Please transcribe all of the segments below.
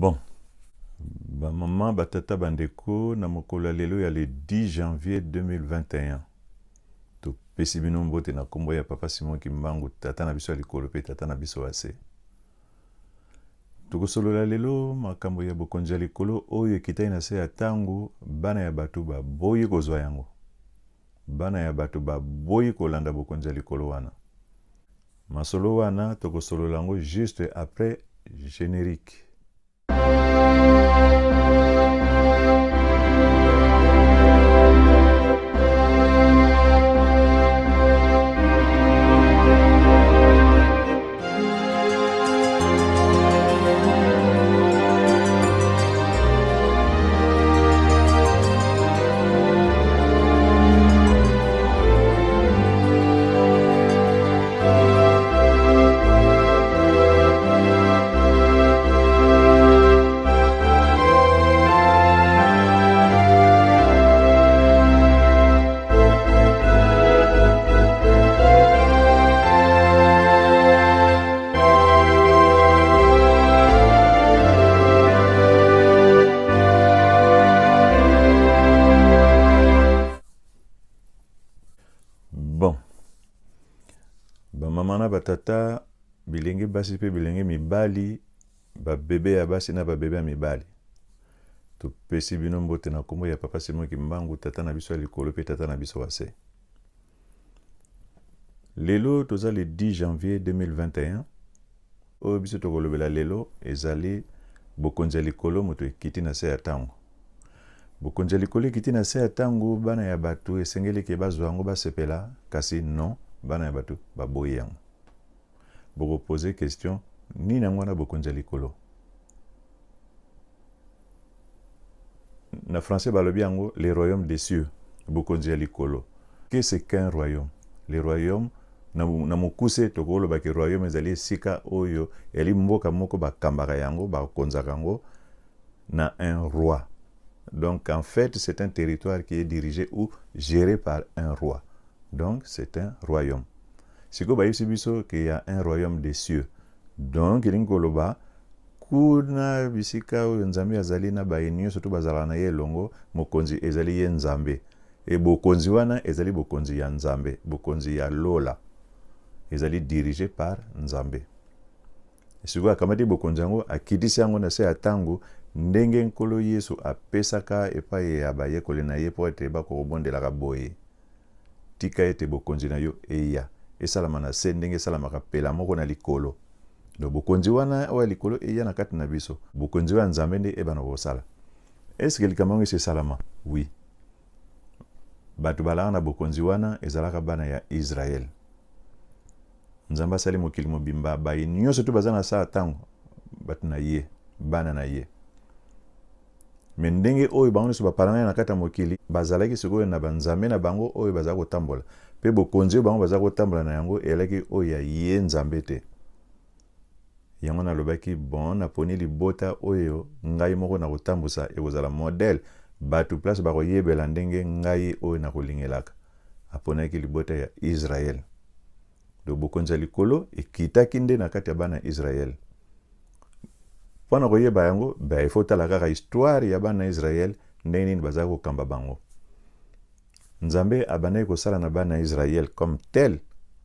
Bon, maman batata bandeko na mokolo lelo ya le 10 janvier 2021. To pesi bino mbote na kombo ya papa Simon Kimbangu tata na biso ya likolo pe tata na biso ase. Tokosolola lelo makambo ya bokonzi ya likolo oyo ekitai na se ya tango bana ya bato baboyi kozwa yango. Bana ya bato baboyi kolanda bokonzi ya likolo wana. Masolo wana tokosolola yango juste après générique. Bon, maman na batata bilenge basi pe bilenge mibali bébé ya basi na bébé ya mibali. To pesi bino mbote na kombo ya papa Simon Kimbangu tata na biso ya likolo pe tata na biso wase. Lelo toza le 10 janvier 2021. Oyo biso tokolobela lelo ezali bokonzi ya likolo moto ekiti na se ya tango. Bokonzi ya likolo ekiti na se ya tango bana ya bato esengeli ke bazwa yango basepela kasi non bana ya bato baboyi yango. Boko poser question nini yango na bokonzi ya likolo. Na français balobi yango les royaumes des cieux, bokonzi ya likolo. Qu'est-ce qu'un royaume? Les royaumes na mokuse tokoloba ke royaume ezali esika oyo eli mboka moko bakambaka yango bakonzaka yango na un roi. Donc en fait c'est un territoire qui est dirigé ou géré par un roi. Donc c'est un royaume. Siko ba yisi biso qu'il y a un royaume des cieux. Donc il ngoloba kuna bisika oyo nzambe azali na bayenyo surtout bazala na ye longo mokonzi ezali ye nzambe. E bokonzi wana ezali bokonzi ya nzambe, bokonzi ya lola. Ezali dirigé par nzambe. Siko akamati bokonzi yango akitisi yango na se ya tango ndenge nkolo Yesu apesaka epai ya bayekoli na ye po ete bakobondelaka boye. Tika ete bokonzi na yo eya esalama na se ndenge esalamaka pela moko na likolo. Do bokonzi wana oya likolo eya na kati na biso. Bokonzi wa nzambe nde ebana kosala. Est-ce que likambo ese salama? Oui. Bato balaka na bokonzi wana ezalaka bana ya Israël. Nzamba sali mokili mobimba bayi nyonso tu bazana sa tango bato na ye, bana na ye. Mais ndenge oyo bango nyonso bapalanga na kata mokili bazalaki sikoyo na banzambe na bango oyo bazala kotambola. Pe bokonzi oyo bango bazala kotambola na yango elaki oyo ya ye nzambe te. Yango nalobaki bon naponi libota oyo ngai moko na kotambusa ekozala modèle bato place bakoyebela ndenge ngai oyo na kolingelaka. Aponaki libota ya Israël. Do bokonzi ya likolo ekitaki nde na kati ya bana Israël. Pona koyeba yango ba ifotala kaka histoire ya bana Israël ndenge nini bazala kokamba bango. Nzambe abandaki kosala na bana Israël comme tel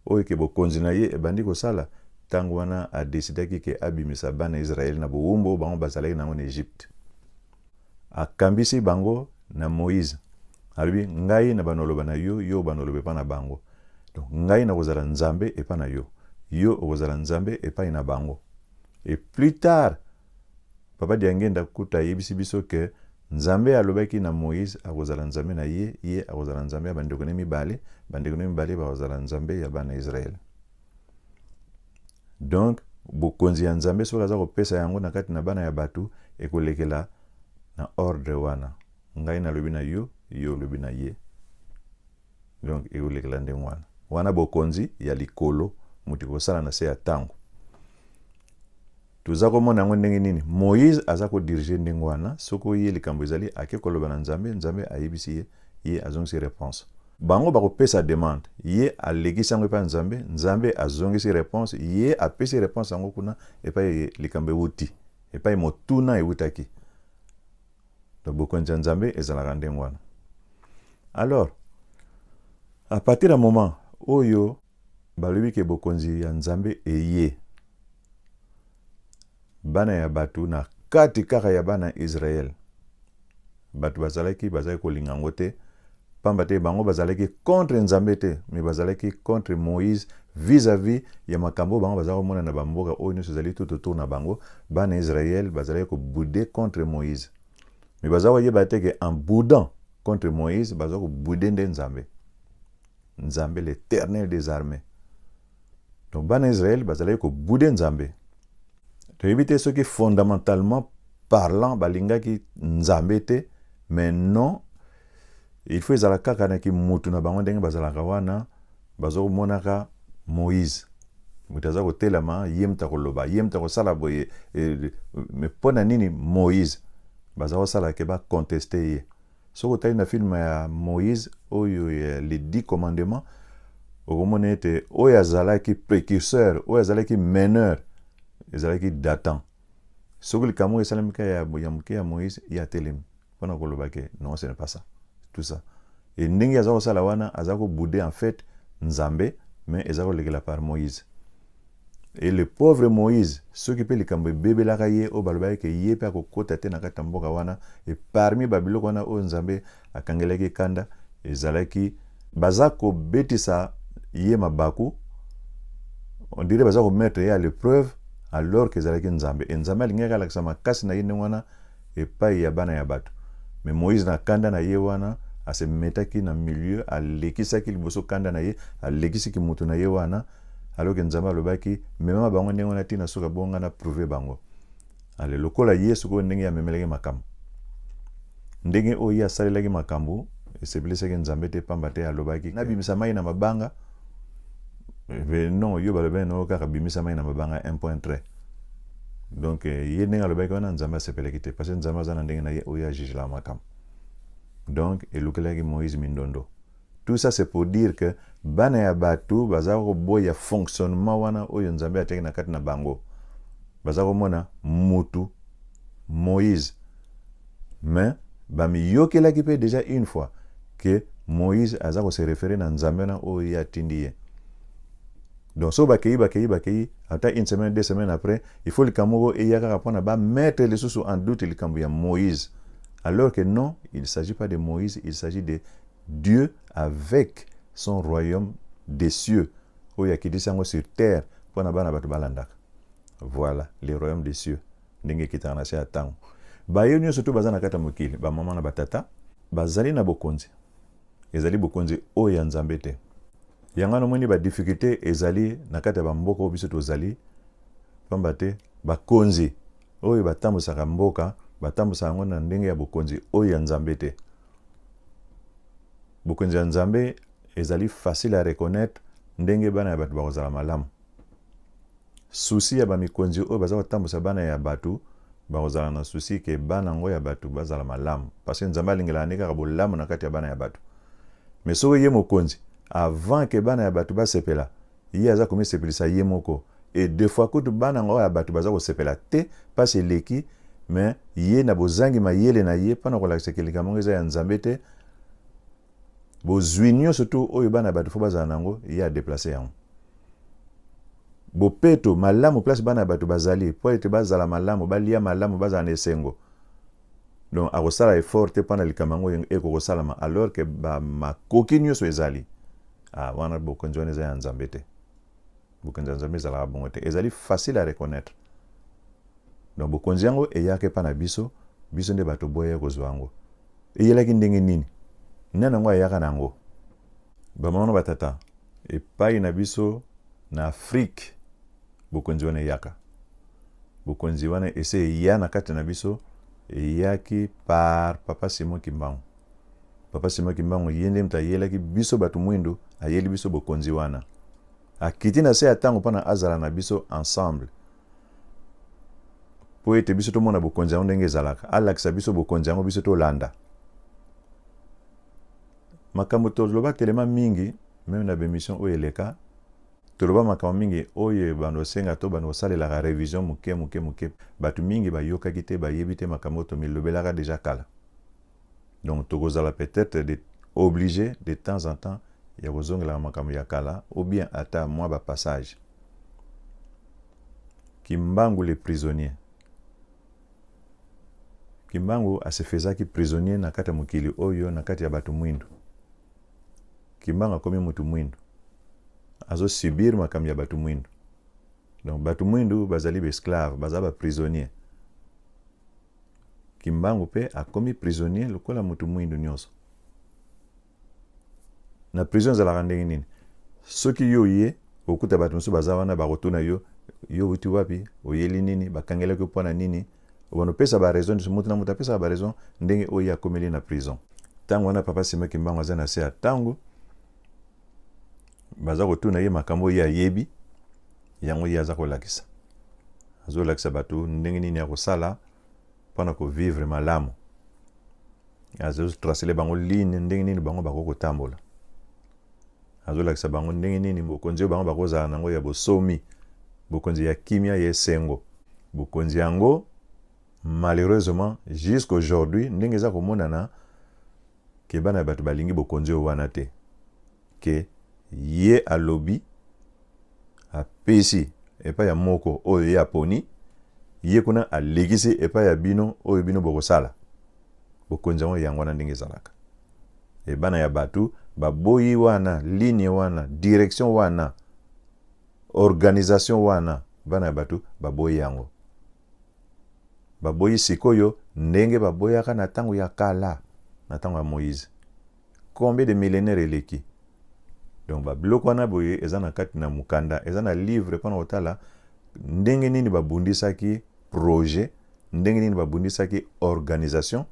oyo ke bokonzi na ye ebandi kosala tango wana adesidaki ke abimisa bana Israël na bowumbu bango bazalaki nango na Egypte. Akambisi bango na Moïse. Alobi ngai na banoloba na yo, yo banolobe pa na bango. Donc ngai na kozala nzambe epa na yo. Yo okozala nzambe epa na bango. Et plus tard papa diangenda kuta yebisi biso ke nzambe alobaki na Moïse akozala nzambe na ye akozala nzambe ya bandeko ne mibale bakozala nzambe ya bana Israël. Donc bokonzi ya nzambe soki aza kopesa yango na kati na bana ya bato ekolekela na ordre wana. Ngai nalobi na yo, yo lobi na ye. Donc ekolekela ndenge wana. Wana bokonzi ya likolo muti kosala na se ya tango. Tuza komona yango ndenge nini Moïse aza ko diriger ndenge wana soko ye likambo ezali ake koloba na nzambe ayebisi ye azongisi réponse. Bango bakopesa demande ye alegisi yango epa nzambe azongisi réponse ye apesi réponse yango kuna epa likambo wuti epai motuna eutaki. Donc bokonzi ya nzambe ezalaka ndenge wana. Alors à partir d'un moment oyo balobi ke bokonzi ya nzambe eye bana ya batu na kati kaka ya bana Israël batu bazalaki kolinga yango te, pamba te bango bazalaki contre nzambe te, mais bazalaki contre Moïse vis-à-vis ya makambo bango bazalaki komona na bamboka oyo nyonso ezali tout autour na bango. Bana Israël bazalaki kobouder contre Moïse, mais bazalaki koyeba te ke en boudant contre Moïse bazalaki kobouder nde nzambe, nzambe l'Éternel des armées. Donc bana Israël bazalaki kobouder nzambe. Toyebi te soki fondamentalement parlant balingaki nzambe te, mais non, il faut ezala kaka na ki mutu na bango ndenge bazalaka wana bazoko monaka Moïse mutu aza kotelama ye mutu akoloba ye mutu akosala boye, mais mpona nini Moïse baza kosala ke baconteste ye. Soki otali na film ya Moïse oyo les 10 commandements okomona ete oyo azalaki précurseur oyo azalaki meneur ezalaki Dathan. Soki likambo esalamika ya moke ya Moïse ya telemi mpona koloba ke non, ce n'est pas ça, tout ça. Et ndenge aza kosala wana aza kobouder en fait nzambe, mais eza kolekela par Moïse. Et le pauvre Moïse soki pe likambo ebebelaka ye oyo balobaki ke ye pe akokota te na kati ya mboka wana, et parmi babiloko wana oyo nzambe akangelaki kanda ezalaki baza kobetisa ye mabaku, on dirait baza komettre ye à l'épreuve alors que ezalaki nzambe. Et nzambe alingaki alakisa makasi na ye ndenge wana epai ya bana ya bato. Mais Moïse na kanda na ye wana asemetaki na milieu, alekisaki liboso kanda na ye, alekisaki mutu na ye wana, alors que nzambe alobaki mema bango ndenge wana tina soka bonga na prouver bango. Ale lokola Yesu ko ndenge ya memelaki makambo, ndenge oyo asalelaki makambo esepelisaki nzambe te, pamba te alobaki nabimisa mai na mabanga. Mais non, yo balobe no kaka bimisa mai na mabanga 1.3. Donc ye ndenge alobaki wana nzambe asepelaki te, parce que nzambe aza na ndenge na ye oyo ajugela makambo. Donc elukelaki Moïse mindondo. Tout ça c'est pour dire que bana ya batu baza koboya fonctionnement wana oyo nzambe ateki na kati na bango. Baza komona mutu Moïse, mais bamiyokelaki pe déjà une fois que Moïse aza ko se référer na nzambe na oyo ya tindiye. Donc so bakei ata une semaine 2 semaines après il faut likambo eyaka kapona ba mettre les sous en doute likambo ya Moïse, alors que non, il ne s'agit pas de Moïse, il s'agit de Dieu avec son royaume des cieux oyo qui descend sur terre pona bana batu balandaka. Voilà le royaume des cieux ndenge kitana na se atango bayo nyonso to bazana kata mokili ba mama na batata bazali na bokonzi, ezali bokonzi oyo ya nzambe te. Yangana mweni ba difficulté ezali na kata ba mboka oyo biso tozali, pamba te bakonzi oyo batambusaka mboka batambusaka yango na ndenge ya bokonzi oyo ya nzambe te. Bokonzi ya nzambe ezali facile à reconnaître ndenge bana ya batu bakozala malamu. Souci ya bamikonzi oyo baza kotambusa bana ya batu bakozala na souci ke bana ngo ya batu bazala malamu, parce que nzambe alingela kaka bolamu na kati ya bana ya batu. Mais soki ye mokonzi avant que bana ya batu basepela ye aza komisepelisa ye moko, et deux fois kutu bana ngo ya batu baza kosepela te pasi eleki, mais ye na bozangi mayele na ye mpona kolakisa likambo eza ya nzambe te. Bozwi nyonso tu oyo bana batu fo bazala nango ye adeplace yango. Bopeto malamu place bana batu bazali po ete bazala malamu, balia malamu, bazala na esengo. Donc akosala effort te mpona likambo yango ekokosalama, alors que makoki nyonso ezali wana bokonzi wana eza ya nzambe te. Bokonzi ya nzambe ezalaka bongo te, ezali facile à reconnaître. Donc bokonzi yango eyaka epa na biso, biso nde bato boya kozwa yango. Eyelaki ndenge nini? Nani yango ayaka na yango? Bamama na batata epai na biso na Afrique bokonzi wana eyaka. Bokonzi wana ese eya na kati na biso eyaki par Papa Simon Kimbangu. Papa Simon Kimbangu yende mta yelaki biso batu mwindu ayeli biso bokonzi wana. Akiti na se atango pana azala na biso ensemble. Po ete biso to mona bokonzi yango ndenge ezalaka, alakisa biso bokonzi yango biso to landa. Makambo toloba telema mingi, même na bemission oyo eleka, toloba makambo mingi oyo bando senga to bando salela la révision muke batu mingi ba yokaki te ba yebite makambo to milobelaka déjà kala. Donc tokozala peut-être obligé de temps en temps ya kozongela makambo ya kala ou bien ata moi ba passage. Kimbangu les prisonniers. Kimbangu asefezaki prisonnier na kati ya mokili oyo na kati ya batu mwindu. Kimbangu akomi mutu mwindu. Azo subir makambo ya batu mwindu. Donc batu mwindu bazali ba esclave, bazaba prisonnier. Kimbangu pe akomi prisonnier lokola mutu mwindu nyonso. Na prison zalaka ndenge nini? Soki yo ye okuta batu mosusu baza wana bakotuna yo uti wapi oyeli nini bakangelaki mpona nini wanopesa ba raison de mutu na mutu apesa ba raison ndenge oyo akomeli na prison. Tango wana papa Simon Kimbangu aza na se ya tango baza kotuna ye makambo ya yebi yango ye aza kolakisa. Azolakisa batu ndenge nini ya kosala mpona ko vivre malamu. Azo tracele bango ligne ndenge nini bango bako tambola. Azolakisa bango ndenge nini bokonzi bango bakozala nango ya bosomi, bokonzi ya kimia ya esengo. Bokonzi yango malheureusement jusqu'aujourd'hui ndenge za komonana ke bana batu balingi bokonzi wana te. Ke ye alobi apesi epa ya moko oyo ya poni ye kuna alegisi epa ya bino oyo bino bokosala. Bokonzi yango wana ndenge zalaka. E bana ya batu baboyi wana, ligne wana, direction wana, organisation wana, bana ya batu baboyi yango. Baboyi sikoyo ndenge baboyaka na tango ya kala, na tango ya Moïse. Combien de millénaires eleki? Donc babiloko wana boye eza na kati na mukanda, eza na livre mpona kotala ndenge nini babundisaki projet, ndenge nini babundisaki organisation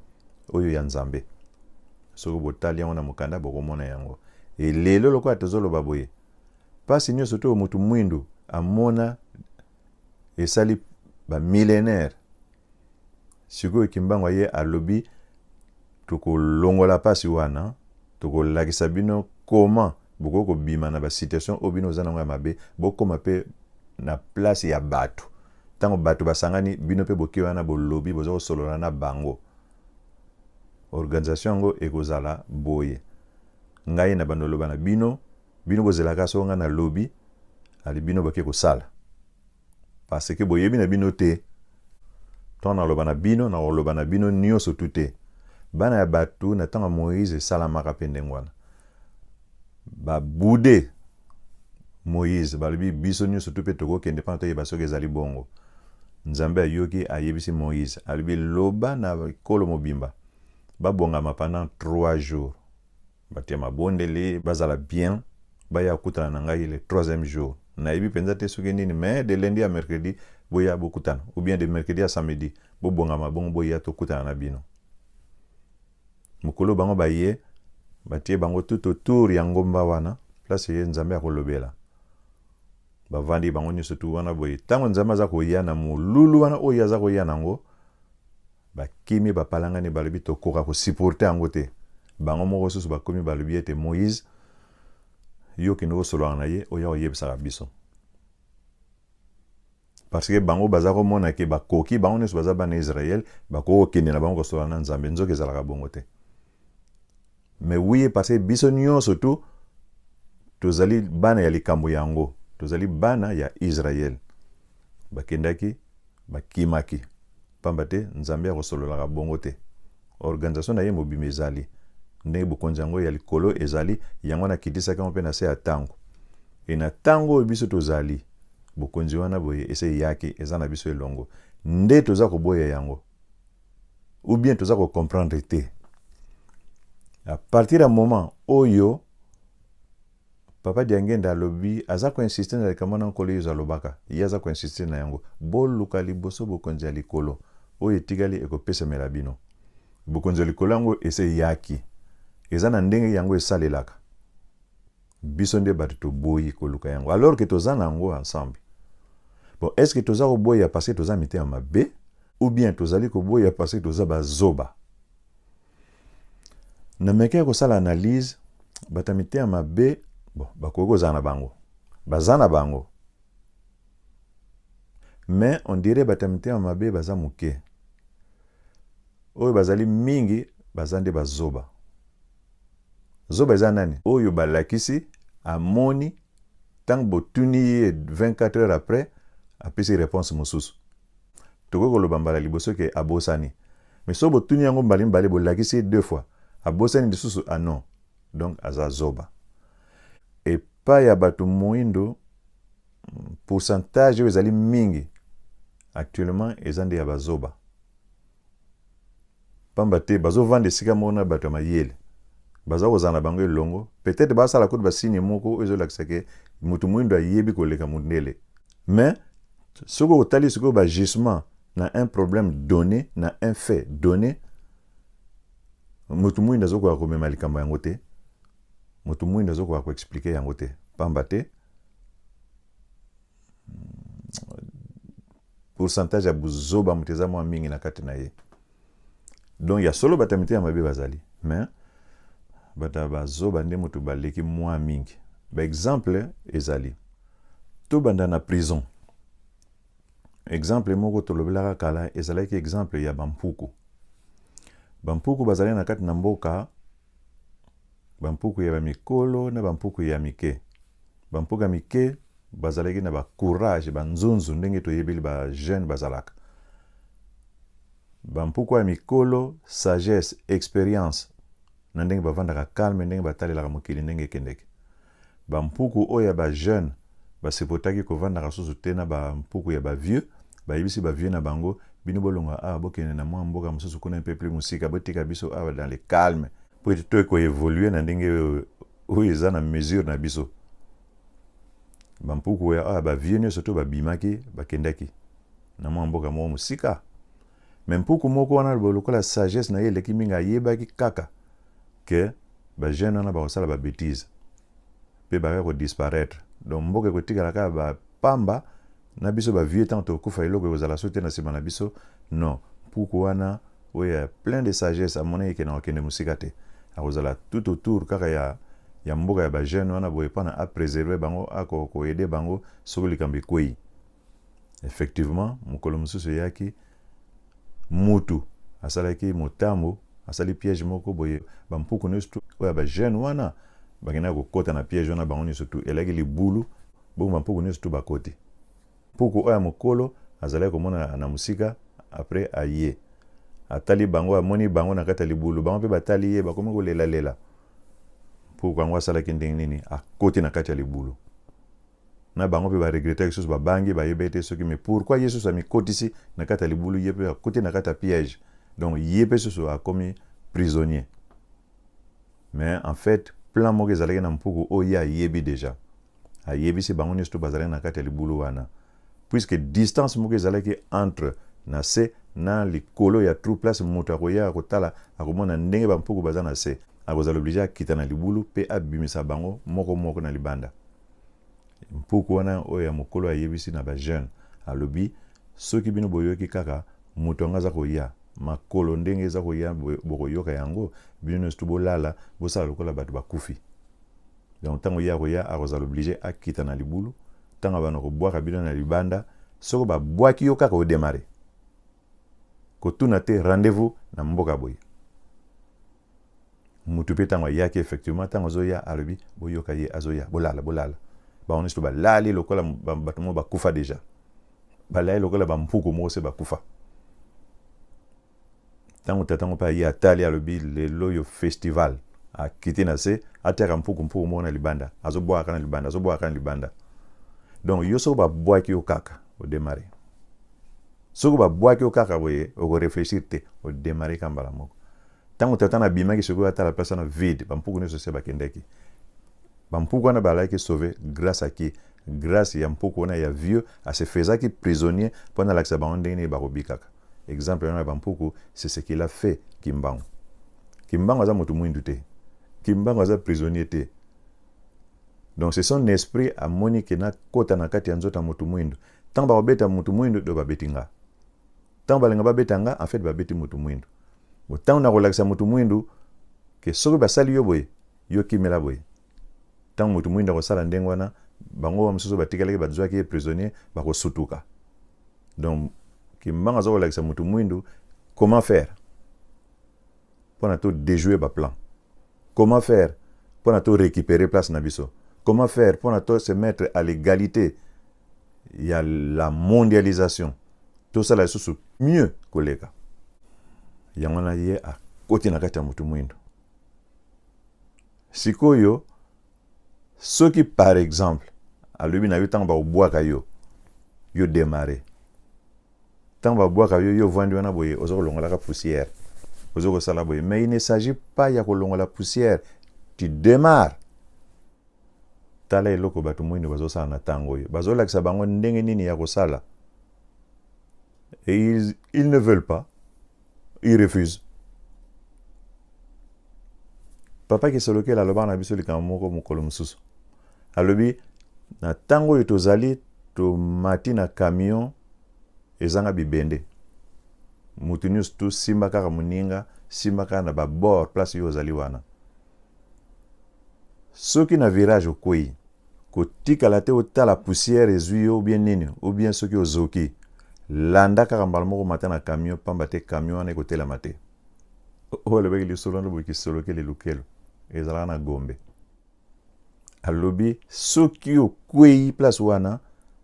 oyo ya Nzambe. Soko botali yango na mukanda bokomona yango. E lelo lokola tozoloba boye. Pasi nyonso to mutu mwindu amona esali ba millénaire. Sikoyo Kimbangu ye alobi tokolongola pasi wana, tokolakisa bino comment boko bima na ba situation obino za nango ya mabe, bokoma pe na place ya batu. Tango batu basangani bino pe boki wana bolobi bozo solola na bango. Organisation yango ekozala boye. Ngai na bandoloba na bino bozelaka songa na lobby ali bino bake kosala. Parce que boyebi na bino te. Tona loba na bino nyonso tute. Bana ya batu na tanga Moïse salamaka pendengwana. Ba bude Moïse balobi biso nyonso tupe toko kende pa to yeba soki ezali bongo. Nzambe ayoki ayebisi Moïse alobi loba na kolo mobimba. Babongama pendant 3 jours. Batia mabondeli, bazala bien, baya kutana na ngai le 3e jour. Naibi penza te soki nini, mais de lundi à mercredi, boya bokutana. Ou bien de mercredi à samedi, bobongama bongo boya to kutana na bino. Mukolo bango baye, batie bango tout autour ya ngomba wana, place ye Nzambe akolobela. Bavandi bango nyonso tu wana boye. Tango Nzambe aza koya na mululu wana oyo aza koya nango, bakimi bapalangani balobi tokoka ko supporter yango te. Bango moko susu bakomi balobi ete Moïse yo kende kosolola na ye oya oyebisaka biso. Parce que bango baza komona ke bakoki bango nyonso baza bana Israël bakoko kende na bango kosolola na Nzambe nzoka ezalaka bongo te. Mais oui parce que biso nyonso tu tozali bana ya likambo yango, tozali bana ya Israël. Bakendaki bakimaki. Pamba te Nzambe akosololaka bongo te. Organisation na ye mobima ezali. Ndenge bokonzi yango ya likolo ezali yango na kitisaka mpe na se ya tango. E na tango biso tozali bokonzi wana boye ese yaki eza na biso elongo. Nde toza koboya yango. Ou bien toza ko comprendre te. À partir du moment oyo Papa Diangenda alobi aza ko insister na likamana nkolo yoza lobaka. Yaza ko insister na yango. Boluka liboso bokonzi ya likolo. Oyo etikali ekopesa mela bino. Bokonzi ya likolo yango ese yaki. Eza na ndenge yango esalelaka. Biso nde bato toboyi koluka yango. Alors que toza nango ensemble. Bon, est-ce que toza koboya parce que toza mite ya mabe ou bien tozali koboya parce que toza bazoba? Na meke kosala analyse batamite ya mabe bon bakoki kozala na bango. bazana bango. Mais on dirait batamite mabe baza muke. Oyo bazali mingi bazande bazoba. Zoba eza nani? Oyo balakisi amoni tant botuni 24 heures après apesi réponse mosusu. Toko koloba mbala liboso ke abosani. Mais so botuni yango mbali mbali bolakisi 2 fois. Abosani lisusu ah non. Donc aza zoba. Et pas ya batu moindo pourcentage ezali mingi. Actuellement ezande ya bazoba. Pamba te bazo vendre sika mona bato mayele. Baza kozana bango elongo. Peut-être basa la kote basini moko ezo lakisake mutu mwindo ayebi koleka mundele. Mais soko otali soko ba gisement na un problème donné, na un fait donné, mutu mwindo zoko akomema likambo yango te. Mutu mwindo zoko ako expliquer yango te. Pamba te pourcentage ya buzoba muteza mwa mingi na kati na ye. Donc ya solo batamite ya mabe bazali. Mais bata bazoba nde mutu baleki mwa mingi. Ba exemple ezali. To banda na prison. Exemple moko tolobelaka kala ezalaki exemple ya bampuku. Bampuku bazali na kati na mboka. Bampuku ya bamikolo na bampuku ya mike. Bampuku ya mike bazalaki na ba courage, ba nzunzu ndenge toyebeli ba jeune bazalaka. Bampuku ya mikolo, sagesse, expérience na ndenge bavandaka calme ndenge batalelaka mokili ndenge kendeke. Bampuku oyo ya ba jeune basepotaki kovandaka susu te na bampuku ya ba vieux, bayebisi ba vieux na bango bino bolonga bokende na mwa mboka mosusu kuna mpe plus musika botika biso dans le calme po to ko évoluer na ndenge oyo eza na mesure na biso. Bampuku ya ba vieux ne surtout babimaki bakendaki na mwa mboka mo musika. Mempuku moko wana lokola sagesse na ye leki minga yebaki kaka que ba jeune wana bakosala ba bêtise pe ba ko disparaître. Donc mboka ko tika la ba pamba na biso ba vieux tant to kufa eloko kozala sote na sima na biso. Non, puku wana oya plein de sagesse amona yeke na okende musika te. Akozala tout autour kaka ya mboka ya ba jeune wana boye pana a préserver bango ako ko aider bango soko likambi kwei. Effectivement, mokolo mususu yaki mutu asalaki motambo asali piège moko boye bampuku nestu oya ba jeune wana bagena ko kota na piège wana bango ni surtout elaki libulu bo bampuku nestu bakoti puku oya mokolo azalaki komona na musika après aye atali bango amoni bango na kata libulu bango pe batali ye bakomi kolela lela puku yango asalaki ndenge nini akoti na kati ya libulu na bango pe ba regretter quelque chose ba bangi ba yebete soki mais pourquoi Jesus ami kotisi na kata libulu yepe akoti na kata piège. Donc yepe soso akomi prisonnier. Mais en fait plan moko ezalaki na mpuku oya yebi déjà. Ayebi si bango nesto bazalaki na kata libulu wana. Puisque distance moko ezalaki entre na se na likolo ya trou place moto akoya akotala akomona ndenge bampuku baza na se. Akozala obligé akita na libulu pe abimisa bango moko na libanda. Mpuku wana oya mokolo ayebisi na ba jeune alobi soki bino boyoki kaka moto ngaza koya makolo ndenge eza koya bokoyoka yango bino nestu bolala bosala lokola bato bakufi. Donc tango ya koya akozala obligé akita na libulu tango bana ko boaka bino na libanda soko ba boaki yo kaka o démarrer kotuna te rendez-vous na mboka boye. Mutu pe tango yaki effectivement tango zoya alobi boyoka ye azoya bolala ba on est ba lali lokola bato mo bakufa déjà balai lokola bampuku mo se bakufa tango tatango pa ya tali alobi le loyo festival a kiti na se ateka mpuku mo na libanda azoboaka na libanda. Donc yo so ba boaki yo kaka o démarrer soko ba boaki yo kaka boye o ko réfléchir te o démarrer kambala moko tango tatana bimaki soko ata la place na vide bampuku ne so se bakendeki. Bampuku wana balaki sauvé grâce à qui? Grâce ya mpuku wana ya vieux à se faisaki prisonnier pendant l'accès ba ndenge bakobikaka. Exemple na bampuku c'est ce qu'il a fait Kimbangu. Kimbangu aza mutu mwindu te. Kimbangu aza prisonnier te. Donc c'est son esprit a moni ke na kota na kati ya nzota mutu mwindu. Tant ba obeta mutu mwindu do babetinga. Tant balenga babetanga en fait babeti mutu mwindu. Bo tant na relaxa mutu mwindu ke soko basali yo boye yo kimela boye. Tant mutu mwinda ko sala ndenge wana bango mosusu batikalaki bazwaki prisonnier bakosutuka. Donc kimbanga azokolakisa mutu mwindu comment faire pour to déjouer ba plan, comment faire pour to récupérer place na biso, comment faire pour to se mettre à l'égalité. Il y a la mondialisation, tout ça là sous mieux koleka yangona ye a côté na kati ya mutu mwindu. Sikoyo soki par exemple alobi na yo tanga ba obwaka yo démarrer tanga ba obwaka yo vandi wana boye ozo kolongola ka poussière ozo ko sala boye, mais il ne s'agit pas ya kolongola poussière, tu démarres. Tala eloko batu mwindu bazo sala na tango yo bazo lakisa bango ndenge nini ya kosala, et ils ne veulent pas, ils refusent. Papa qui soloke la loba na biso likambo moko mokolo mususu alobi na tango yo tozali to mati na camion ezanga bibende mutu nyonso tu simba kaka moninga, simba kaka na babord place yo ozali wana. Soki na virage okwei kotikala te otala poussière ezwi yo ou bien nini ou bien soki ozoki landa kaka mbala moko mata na camion pamba te camion wana ekotelema te. Oyo alobaki lisolo ndo boki solokeli lukelo ezalaka na Gombe. Alobi soki okwei place wana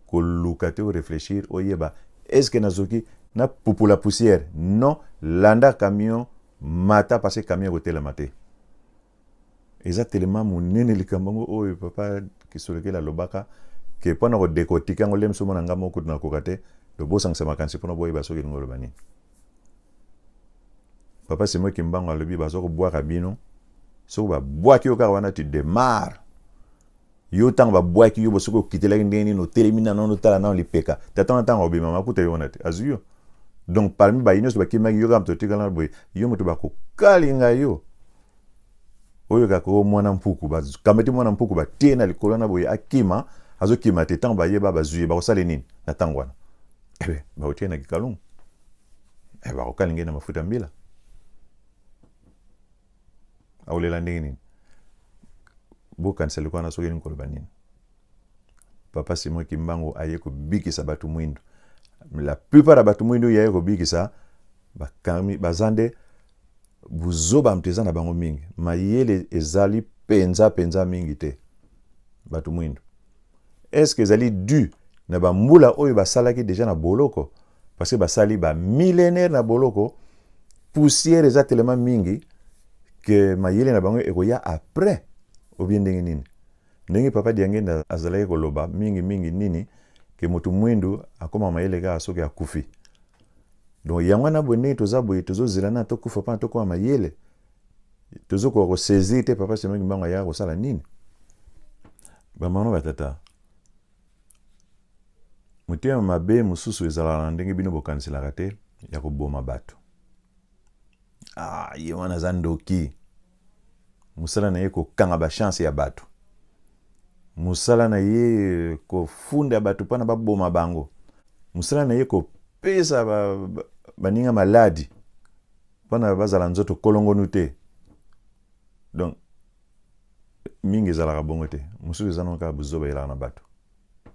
koluka te réfléchir oyeba est-ce que nazoki na pupula poussière, non, landa camion mata parce que camion ekotelema te. Exactement monene likambo oyo papa kisolokeli alobaka ke pona ko décortiquer ngo lem somo nanga moko na kokate do bosangisa makanisi pona boyeba soki ngoloba nini. Papa c'est moi qui mbango alobi bazo ko boire bino so ba boaki yo kaka wana tu démarres yo tang ba boaki yo bosoko kitela ndeni no telemina no tala na lipeka tatana tanga obima makuta yo nati azuyo. Donc parmi ba inos ba kimaki yo kam to tikala boy yo mutu ba ko kalinga yo oyo kako mwana mpuku ba kameti mwana mpuku ba tena likolo na boye akima azokima te tang ba yeba bazuye ba kosala nini na tangwana ebe ba otena kikalungu ba ko kalinga na mafuta mbila aulela ndeni bo kansel ko na soki nkoloba nini. Papa Simon Kimbangu aye ko bikisa batu mwindu, la plupart ya batu mwindu yaye ko bikisa bakami bazande buzoba mteza na bango mingi mayele ezali penza mingi te batu mwindu. Est-ce que ezali dû na bambula oyo basalaki déjà na boloko parce que basali ba millénaire na boloko poussière eza tellement mingi que mayele na bango ekoya après ou bien ndenge nini ndenge papa diangenda azalaki koloba mingi nini ke mutu mwindu akoma mayele ka soki akufi. Donc yango na bone toza boye tozo zilana to kufa pa to kwa mayele tozo ko saisir te papa sema ngimbango ya ko sala nini ba mano batata mutima mabe mususu ezala ndenge bino bokanisela te ya koboma bato. Ye wana zandoki musala na ye ko kanga ba chance ya bato, musala na ye ko funda bato pana baboma bango, musala na ye ko pesa baninga maladi pana bazala nzoto kolongonu te. Donc mingi zala bongo te mususu ezana ka buzoba ila na bato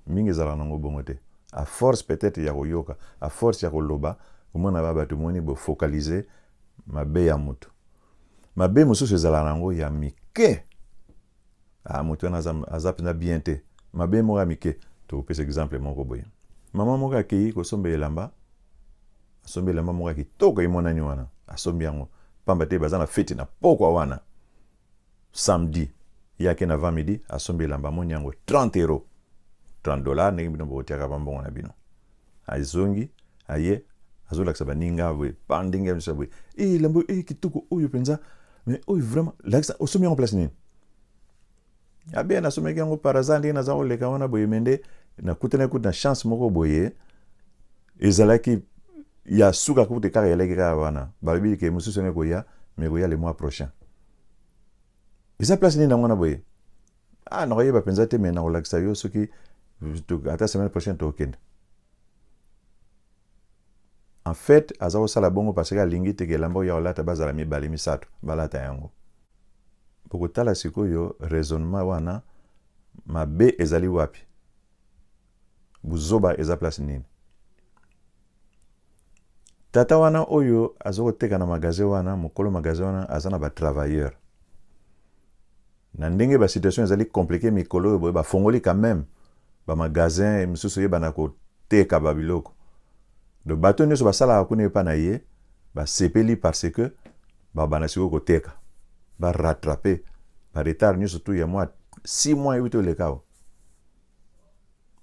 mingi zala nango bongo te à force peut-être ya koyoka à force ya koloba komona ba bato moni bo focaliser mabe ya mutu mabe mususu ezala nango ya mike mutu na azap na bien te mabe mo ya mike to pesa exemple moko boye mama moko akei ko sombe elamba asombe elamba moko kitoko imonani wana asombi yango pamba te bazana fete na pokwa wana samedi yake na 20 midi asombi elamba moni yango 30 €, $30 ndenge bino botiaka bambongo na bino azongi aye azolakisa baninga we pandinga misa we lambo kitoko oyo penza mais oyo vraiment lakisa osombi yango place nini bien asomeki yango par hasard ndenge naza koleka wana boye mende nakutana na chance moko boye ezalaki ya suka kute kaka yaleki kaka wana balobi ke mususu ne koya mais koya le mois prochain eza place nini nango na boye nakoyeba penza te mais nakolakisa yo soki ata semaine prochaine tokende. En fait aza sala bongo parce que alingi te ke lambo ya olata bazala mibale misato balata yango poko tala sikoyo raisonnement wana mabe ezali wapi, buzoba eza place nini. Tata wana oyo azokoteka na magasin wana, mokolo magasin wana azana ba travailleur. Na ndenge ba situation ezali compliqué mikolo boye ba fongoli quand même ba magasin misusu ye bana ko teka ba biloko. De bateau nyonso basala akune pa na ye ba sepeli parce que ba bana siko ko teka ba rattraper ba retard nyonso tout ya mois 6 mois 8 le kao.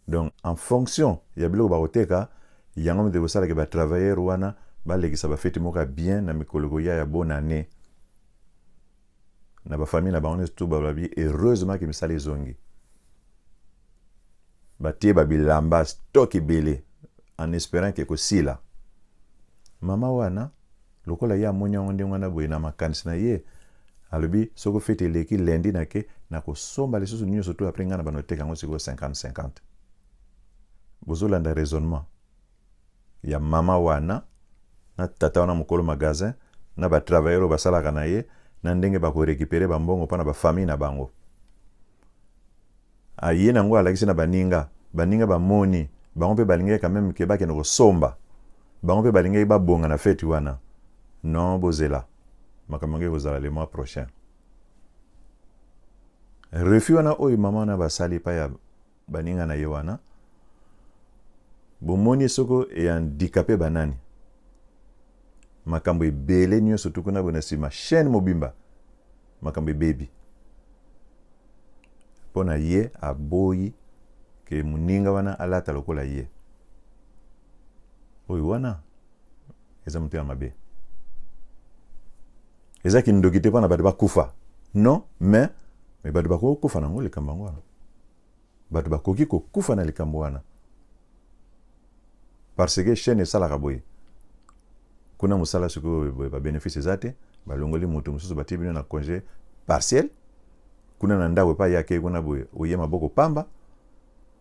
Donc en fonction ya biloko ba koteka yango de bosala ke ba travailleur wana ba lekisa ba fete moka bien na mikolo ya bonne année. Na ba famille na ba on tout ba bi heureusement que misala zongi. Ba tie ba bilamba stock belé en espérant que sila. Mama wana lokola ya monya onde ngwana boye na makanisi na ye alobi soko fete leki lundi na ke na ko somba les sous nyonso tout après ngana banoteka ngo siko 50-50. Bozolanda raisonnement ya mama wana na tata wana mokolo magasin na ba travailleur basalaka na ye na ndenge ba ko récupérer ba mbongo pa na ba famille na bango. Aye nango alakisi na baninga ba moni bango pe balinga quand même ke ba ke no somba bango pe balinga ba bonga na fête wana. Non bozela makamange bozala le mois prochain. Refus wana oyo mama na basali pa ya baninga na ye wana bomoni soko e handicapé banani makambo ebele nyonso tukuna bona sima chaîne mobimba makambo baby pona ye aboyi ke muninga wana alata lokola ye oyo wana eza mutu ya mabe eza kindokite pona bato bakufa non mais bato bakokufa nango likambo wana bato bakoki kokufa na likambo wana parce que chaîne esalaka boye kuna musala siko ba bénéfice ezate balongoli moto mususu batibino na congé partiel kuna na ndawe pa yake kuna boye oye maboko pamba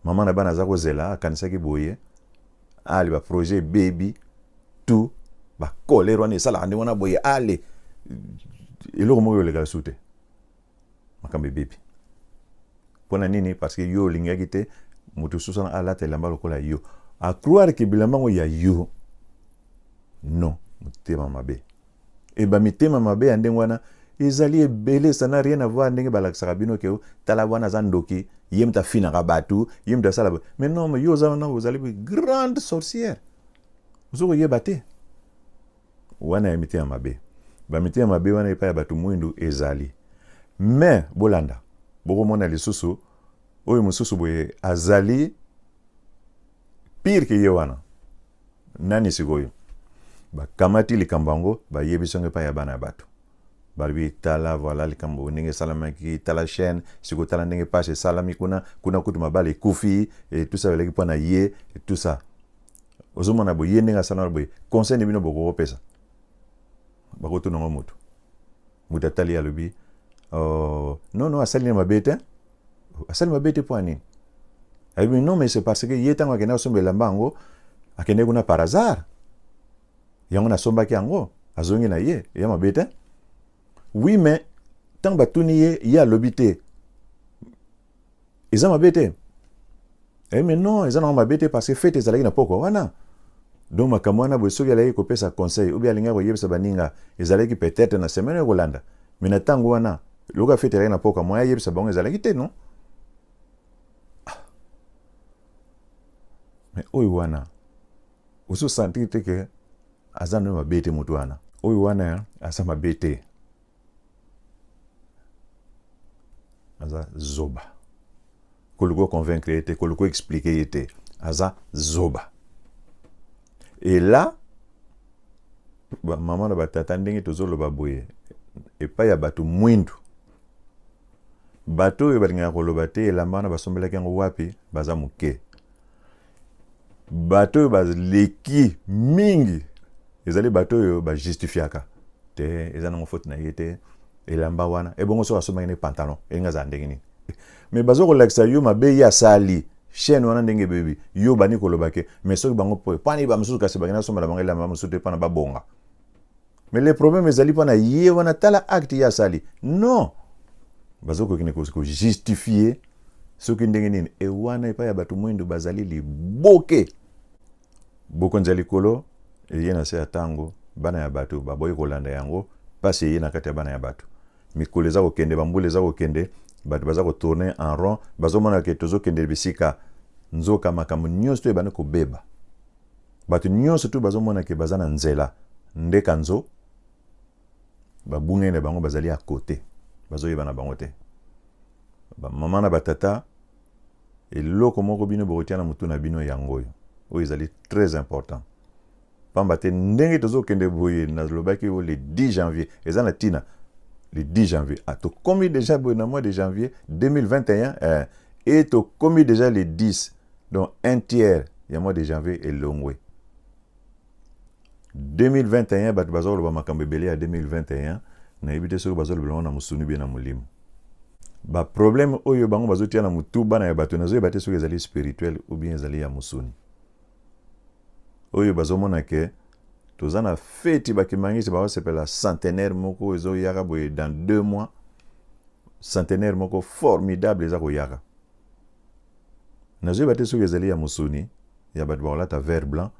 mama na bana za kozela akanisaki boye ali ba projet baby tout ba kolero ne sala ande wana boye ale eloko moko le sute makambe baby pona nini parce que yo lingaki te moto susana ala te lamba lokola yo a croire que bilamba ngo ya yo non mutema mabe e ba mitema mabe ande wana ezali ebele ça n'a rien à voir ndenge balakisaka bino ke tala wana za ndoki yemta fina ka batu yemta sala mais non mais yo za wana ozali grande sorcière uzoko yeba te wana ya mitema mabe ba mitema mabe wana epa ya batu mwindu ezali mais bolanda boko mona lisusu oyo mususu boye azali pire ke ye wana nani sikoyo bakamati likambango bayebisonge pa ya bana batu balbi tala voilà likambo ndenge salamaki tala chaîne siko tala ndenge passe salami kuna kutu mabale kufi et tout ça veleki pona ye et tout ça ozomona boye ndenge salama boye conseil de bino boko pesa bakoto nango mutu mutatali alobi non asali na mabete asali mabete poani ayi non mais c'est parce que yetango akena sombela mbango akende kuna par hasard yango na sombaki yango azongi na ye ya mabete oui mais tant batuni ye ya lobité eza mabete mais non eza na mabete parce que fête ezalaki na poko wana donc makamwana bo soki alaki kopesa conseil ou bien alinga koyebisa baninga ezalaki peut-être na semaine kolanda mais na tango wana loka fête ezalaki na poko moya yebisa bango ezalaki te non mais oyo wana oso sentir te ke azana mabete mutu wana oyo wana asa mabete aza zoba koluko convaincre te koluko expliquer te aza zoba et là maman na batata ndenge tozoloba boye epai ya bato mwindu bato oyo balingaka koloba te elamba wana basombelaki yango wapi baza moke bato oyo baleki mingi ezali bato oyo bajustifiaka te eza nango faute na ye te elamba wana ebongo so asomaki ne pantalon elinga za ndenge nini mais bazokolakisa yo mabe ya sali chaîne wana ndenge bebi yo bani kolobake mais soki bango po pani ba mususu kasi bakina somba bango elamba mususu te pana babonga mais le problème ezali pana ye wana tala acte ya sali non bazokokine ko justifier soki ndenge nini e wana epai ya bato mwindu bazali liboke bokonzi ya likolo eye na se ya ntango bana ya bato baboyi kolanda yango pasi eye na kati ya bana ya bato mikolo eza kokende bambula eza kokende bato baza kotourne en rond bazomona ke tozokende bisika nzoka makambo nyonso to ebandi kobeba bato nyonso to bazomona ke baza na nzela ndeka nzo babungeli na bango bazali à côté bazoyeba na bango te bamama na batata eloko moko bino bokotia na mutu na bino yango oyo ezali très important pamba te ndenge tozokende boye nalobaki o le 10 janvier eza na tina le 10 janvier tokomi déjà boye na mois de janvier 2021 et tokomi déjà le 10 donc un tiers ya mois de janvier elongwe 2021 bato bazoloba makambo ebele ya 2021 nayebi te soki bazoloba na musuni be na molimo ba problème oyo bango bazotia na mutu bana ya bato nazoyeba te soki ezali spirituel ou bien ezali ya musuni oyo bazomona ke toza na feti bakimangisi bazosepela centenaire moko ezoyaka boye dans 2 mois centenaire moko formidable eza koyaka nazoyeba te soki ezali ya musuni ya bato bakolata vert blanc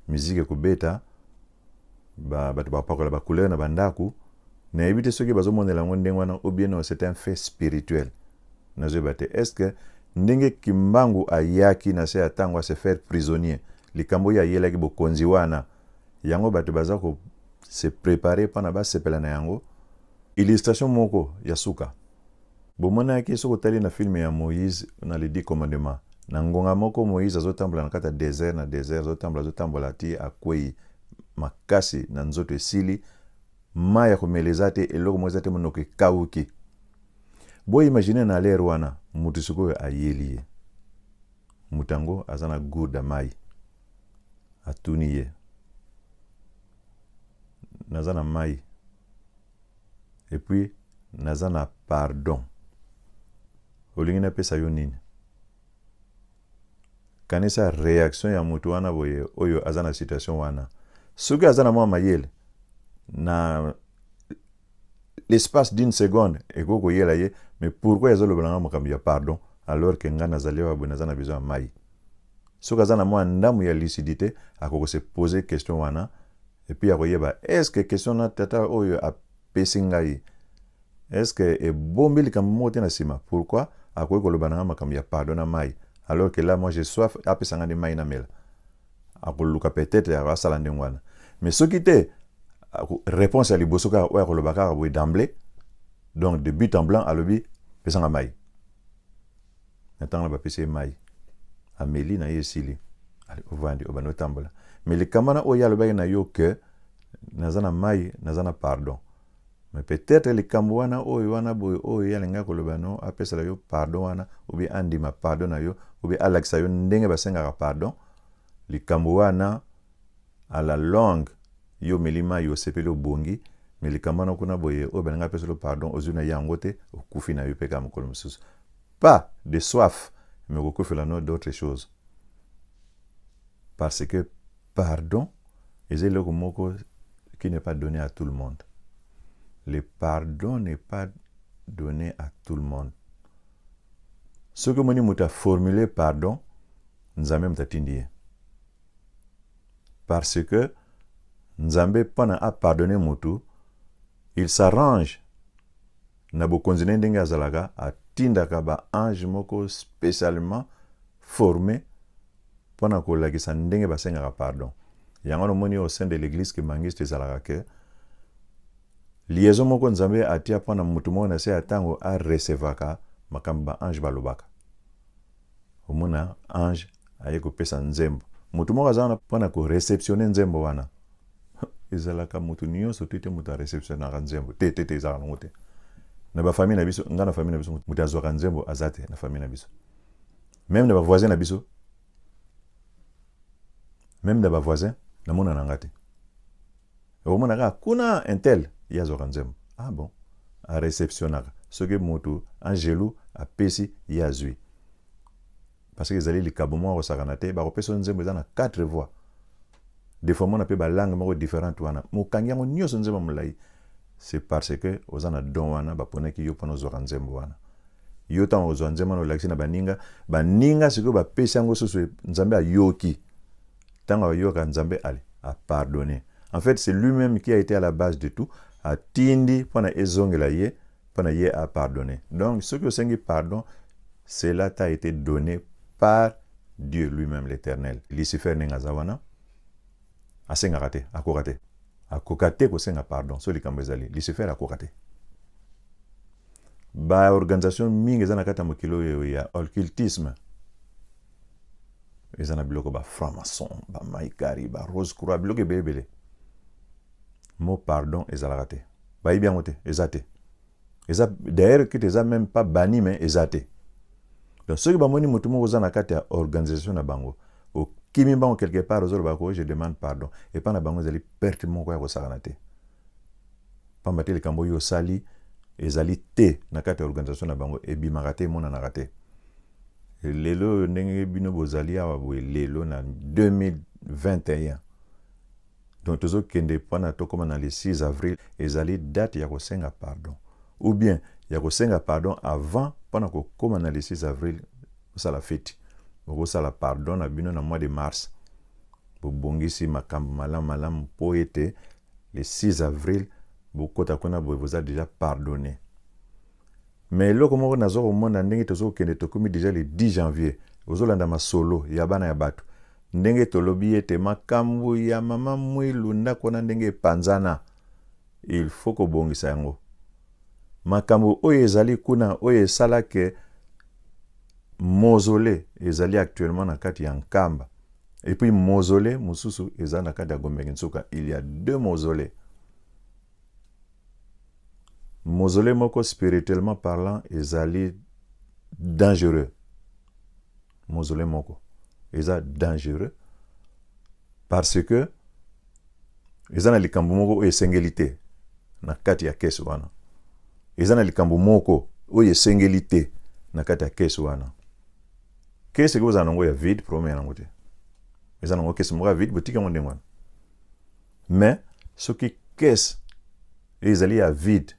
musique ekobeta bato bapakola bacouleur na bandako nayebi te soki bazomonela yango ndenge wana ou bien non c'est un fait spirituel nazoyeba te est-ce que ndenge kimbangu ayaki na se ya ntango a se faire prisonnier likambo oyo ayelaki bokonzi wana yango bato baza ko se préparer mpona basepela na yango illustration moko ya suka bomonaki soki otali na filme ya Moïse na les 10 commandements na ngonga moko Moïse azotambola na kati ya désert na désert azotambola ti akwei makasi na nzoto esili mai ya komeleza te eloko moko eza te monoko ekauki boye imagine na lere wana mutu sikoyo ayeli ye mutu yango aza na gourde mai atuni ye naza na mai et puis naza na pardon olingi napesa yo nini kanisa réaction ya mutu wana boye oyo aza na situation wana soki aza na mwa mayele na l'espace d'une seconde ekoko yela ye mais pourquoi ezoloba nanga makambo ya pardon alors que nga nazali wa boye naza na besoin ya mai soki aza na mwa ndamu ya lucidité akoko se poser question wana et puis akoyeba est-ce que question na tata oyo apesi ngai est-ce que ebombi likambo moko te na nsima pourquoi akoki koloba nanga makambo ya pardon na mai alors que là moi j'ai soif apesa nga nde mai na mela akoluka peut-être akosala ndenge wana mais soki te réponse ya liboso kaka oyo akoloba kaka boye d'emblée donc de but en blanc alobi pesanga mai na ntango na bapesi ye mai ameli na ye esili ovandi obandi otambola mais likambo wana oyo alobaki na yo ke naza na mai naza na pardon mais peut-être likambo wana oyo wana boye oyo alingaki koloba no apesala yo pardon wana obi andima pardon na yo obi alakisa yo ndenge basengaka pardon likambo wana à la longue yo melima yo sepeli obongi mais likambo wana kuna boye oyo balinga apesala pardon ozwi na yango te okufi na yo mpe kaka mokolo mosusu pas de soif mais okokufela no d'autres choses parce que pardon eza eloko moko qui n'est pas donné à tout le monde. Le pardon n'est pas donné à tout le monde. Ce que moni muta formulé pardon, nzambe mtatindi ye. Parce que nzambe pana a pardonné mutu, il s'arrange na bokonzine ndenge azalaka atindaka ba ange moko spécialement formé pana kolakisa ndenge basengaka pardon. Yango no moni au sein de l'église que mangiste ezalaka ke liaison moko nzambe atia pana mutu moko na se atango a recevaka makambo ba ange balobaka. Omona ange aye kopesa nzembo. Mutu moko azana pana ko réceptionner nzembo wana. Ezalaka mutu nyonso tete mutu a réceptionner nzembo. Tete ezalaka ngote. Na ba famille na biso, nga na famille na biso mutu azwaka nzembo azate na famille na biso. Même na ba voisin na biso. Même na ba voisin na mona na ngate. Omona ka kuna intel yazwaka nzembo. Ah bon. A réceptionnaka. Soki mutu angelu a pesi yazwi. Parce que ezali likabo moko osakana te ba kopesa nzembo eza na 4 voix. Des fois mona pe ba langue moko différente wana. Mokangi yango nyonso nzembo mulai. C'est parce que ozana don wana ba ponaki yo pono zwaka nzembo wana. yo ntango kozwa nzema na olakisi na baninga sikoyo bapesi yango susu nzambe ayoki ntango ayoka nzambe a pardonné. En fait, c'est lui-même qui a été à la base de tout, atindi mpona ezongela ye mpona ye a pardonné. Donc ce que osengi pardon, cela t'a été donné par Dieu lui-même l'éternel. Lucifer nenga aza wana asengaka te, akoka te kosenga pardon so likambo ezali. Lucifer akoka te. Ba organisation mingi eza na kati ya mokili oyo ya occultisme, eza na biloko ba franc-maçon, ba maïkari, ba rose croix, biloko ebele. Mo pardon ezalaka te, bayibi yango te, eza te. D'ailleurs que eza même pas bani, mais eza te. Donc soki bamoni motu moko oza na kati ya organisation na bango, okimi bango quelque part ozoloba ko je demande pardon, epa na bango ezali perte moko ya kosakana te. Pamba te likambo oyo osali ezali te na kati ya organisation na bango, ebimaka te, emonanaka te. Lelo ndenge bino bozali awa boye lelo na 2021. Donc tozo kende mpona tokoma na le 6 avril ezali date ya kosenga pardon. Ou bien ya kosenga pardon avant mpona kokoma na le 6 avril osala feti. Okosala pardon na bino na mois de mars. Bobongisi makambo malamu po ete le 6 avril bokota kuna boye vous a déjà pardonné. Mais eloko moko nazo komona ndenge tozo kende tokomi déjà le 10 janvier. Ozolanda masolo ya bana ya bato. Ndenge tolobi ete makambo ya mama mwilu ndako na ndenge panzana. Il faut kobongisa yango. Makambo oyo ezali kuna oyo esala ke mausolée ezali actuellement na kati ya Nkamba. Et puis mausolée mususu ezali na kati ya Gombe Nsuka. Il y a 2 mausolées. Mausolée moko spirituellement parlant ezali dangereux. Mausolée moko eza dangereux parce que eza na likambo moko oyo esengeli te na kati ya kesi wana. Eza na likambo moko oyo esengeli te na kati ya kesi wana. Kesi ko eza nango ya vide promet nango te. Eza nango kesi moko ya vide botika ngo ndengwana. Mais soki kesi ezali ya vide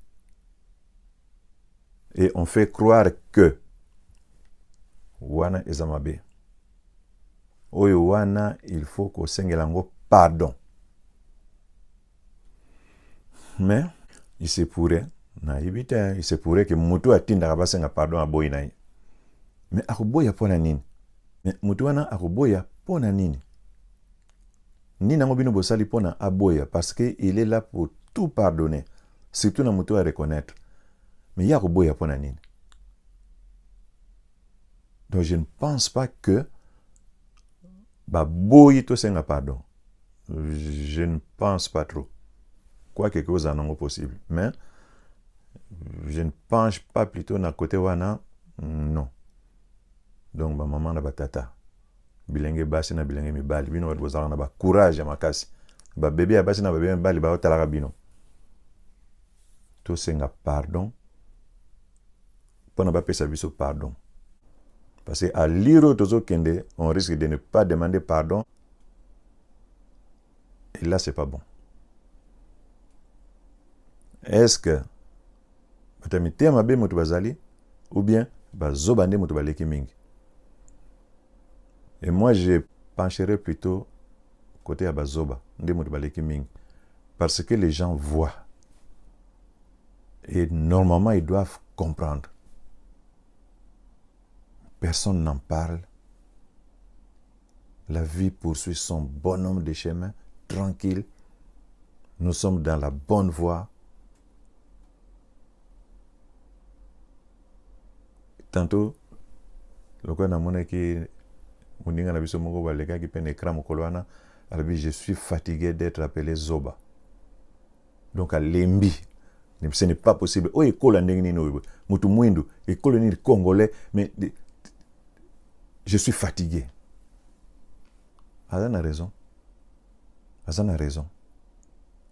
et on fait croire que wana eza mabe. Oyo wana il faut ko sengela ngo pardon. Mais il se pourrait il se pourrait que mutu atinda basenga pardon aboyi na ye. Mais akoboya pona nini? Mais mutu wana akoboya pona nini? Ni nango bino bosali pona aboya parce que il est là pour tout pardonner. Surtout na mutu à reconnaître. Mais ya akoboya pona nini? Donc je ne pense pas que boyi to senga pardon. Je ne pense pas trop. Quoi que cause en est possible. Mais je ne penche pas plutôt na côté wana. Non. Donc ba maman na ba tata. Bilenge basi na bilenge mibali. Bino wat bozala na ba courage ya makasi. Ba bébé ya basi na ba bébé mibali ba otalaka bino. To senga pardon. Pona ba pesa biso pardon. Parce qu'à l'iro tozo kende, on risque de ne pas demander pardon. Et là, c'est pas bon. Est-ce que batamite mabe moto bazali ou bien bazobande moto baleki mingi? Et moi, je pencherai plutôt côté à bazoba, nde moto baleki mingi, parce que les gens voient. Et normalement, ils doivent comprendre. Personne n'en parle. La vie poursuit son bonhomme de chemin, tranquille. Nous sommes dans la bonne voie. Tantôt, le quoi n'a qui uninga na biso moko baleka qui peine écran mokolo wana, alors je suis fatigué d'être appelé Zoba. Donc à lembi. Ce n'est pas possible. Oh, école en ndenge nini mutu mwindu, école ni congolais, mais je suis fatigué. Azana raison. Azana raison.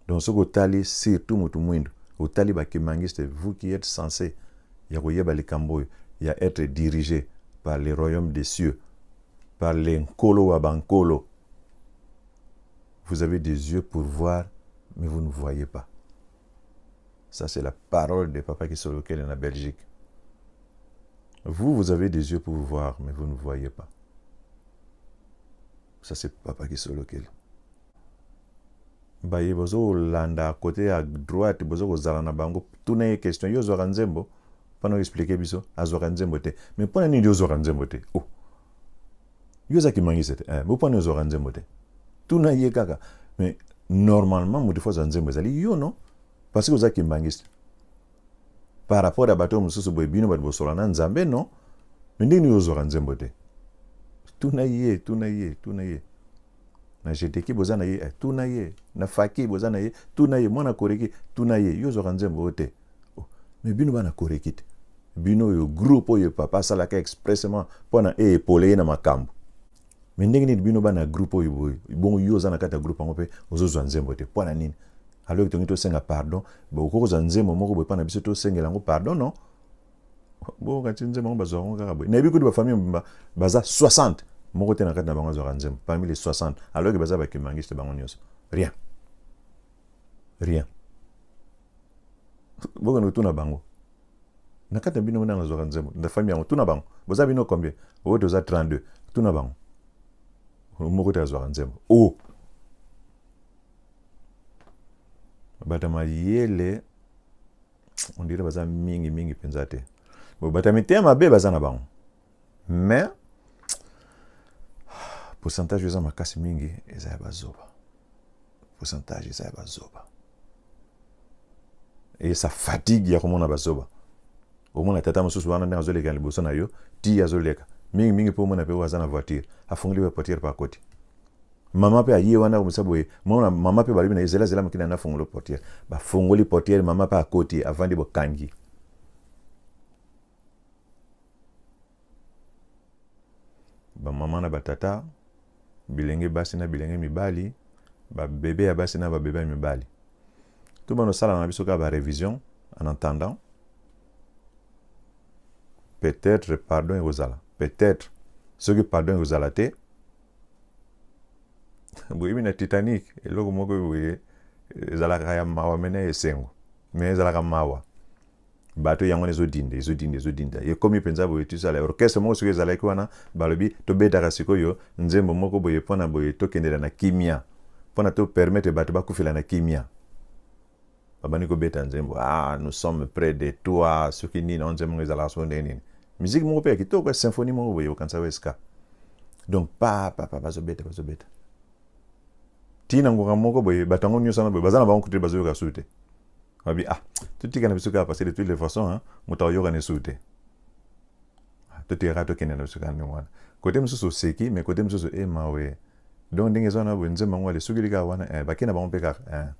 Donc ce que tali surtout mutu mwindu, otali ba kimangiste, vous qui êtes censé yakoyeba likambo ya être dirigé par les royaumes des cieux, par les nkolo wa bankolo. Vous avez des yeux pour voir, mais vous ne voyez pas. Ça, c'est la parole de papa qui est sur lequel est en Belgique. Vous avez des yeux pour vous voir, mais vous ne voyez pas. Ça, c'est papa qui se loquel. Baye bozo landa côté à droite, bozo ko zalana bango. Tout n'est question. Yo zoranzembo. Pas expliquer biso. Azoranzembo te. Mais pas ni yo zoranzembo te. Oh. Yo zaki mangi c'était. Mais pas ni zoranzembo te. Tout n'a yé kaka. Mais normalement, mo des fois zanzembo zali yo non. Parce que zaki mangi. Par rapport à bateau mususu boy bino bat bosolana nzambe non. Mais ndeni yo zoranzembo te. Tout n'a yé, tout n'a yé, tout n'a yé. Na jeteki bozana ye tout na ye na faki bozana ye tout na ye mwana koreki tout na ye yo zoranzembo te mais bino bana koreki te bino yo groupe yo papa salaka expressement pona épauler na makambo mais ndenge ni bino bana groupe yo boy bon yo zana kata groupe ngo pe ozo zoranzembo te pona nini alors que to senga pardon bo ko zanzembo moko boy pana biso to sengela ngo pardon non bo ka tinzembo ngo bazongo kaka boy na bi ko ba famille baza 60 moko te na kati na bango zoranzembo parmi les 60 alors que baza ba kimangiste bango nyos rien boko no tuna bango na kati na bino na zoranzembo na famille yango tuna bango boza bino combien o doza 32 tuna bango moko te zoranzembo oh batama yele on dirait baza mingi penzate bo batami te mabe baza na bango mais pourcentage eza makasi mingi eza ya bazoba pourcentage eza ya bazoba et ça fatigue ya komona bazoba omona tata mosusu wana ndenge azoleka liboso na yo ti azoleka mingi po mona pe waza na voiture afunguli ba portière pa côté mama pe aye wana komisa boye mona mama pe balibi na zela makina na fungolo portière ba fungoli portière mama pa côté avandi bo kangi ba mama na batata bilenge basi na bilenge mibali ba bébé ya basi na ba bébé mibali tout bano sala na biso ka ba révision en entendant peut-être pardon et osala peut-être ce que pardon et osala te boye na Titanic eloko moko boye ezalaka ya mawa mena esengo mais ezalaka mawa bato yango ezodinda ye komi penza boye tu sala orchestre moko soki ezalaki wana balobi tobetaka sikoyo nzembo moko boye mpona boye tokendela na kimia mpona to permettre bato bakufela na kimia babani kobeta nzembo nous sommes près de toi soki nini on nzembo ezalaka so ndenge nini musique moko pe ya kitoko symphonie moko boye okanisa weska donc bazobeta tina ngoka moko boye bato yango nyonso na boye baza na bango kuti bazoyoka su te babi tutika na biso kaka parce que de toutes les façons moto ayoka ne su te totikaka tokende na biso kaka ndenge wana kote mosusu oseki mais kote mosusu mawe donc ndenge eza wana boye nzembo yango ale soki likaka wana bakei na bango mpe kaka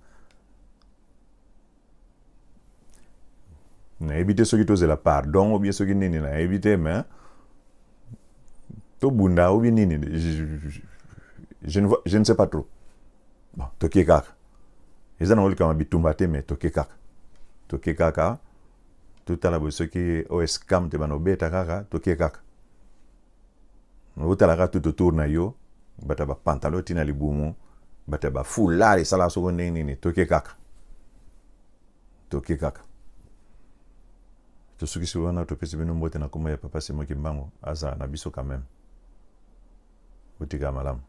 nayebi te soki tozela pardon obie soki nini nayebi te mais tobunda obi nini je ne sais pas trop bon tokie kaka eza na olikama bitumba te mais tokie kaka totala boye soki oescam te bana obeta kaka tokie kaka otalaka tout autour na yo bata bapantalon tina libumu bata bafulari esala soko ndenge nini tokie kaka tosukisi wana topesi bino mbote na kombo ya papa Semoki Mbango aza na biso quand même otika malamu